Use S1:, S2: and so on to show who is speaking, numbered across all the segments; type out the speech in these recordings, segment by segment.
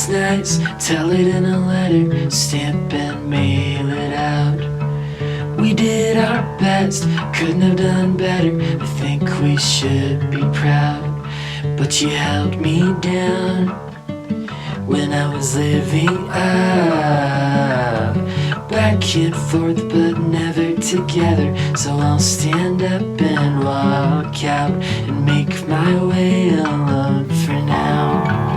S1: was nice, tell it in a letter, stamp and mail it out. We did our best, couldn't have done better, I think we should be proud. But you held me down when I was living up, back and forth but never together. So I'll stand up and walk out and make my way alone for now.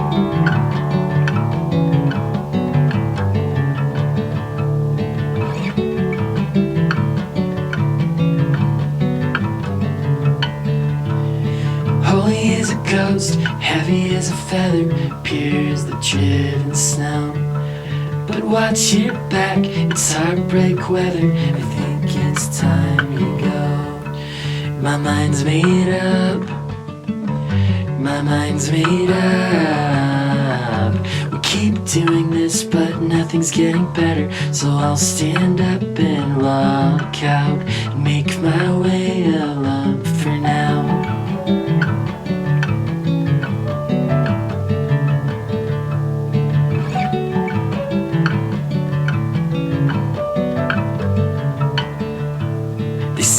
S1: Holy as a ghost, heavy as a feather, pure as the driven snow. But watch your back, it's heartbreak weather, I think it's time you go. My mind's made up, my mind's made up. We keep doing this but nothing's getting better. So I'll stand up and walk out and make my way alone for now.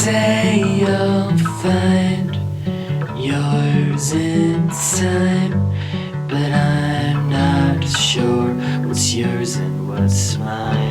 S1: Say you'll find yours in time, but I'm not sure what's yours and what's mine.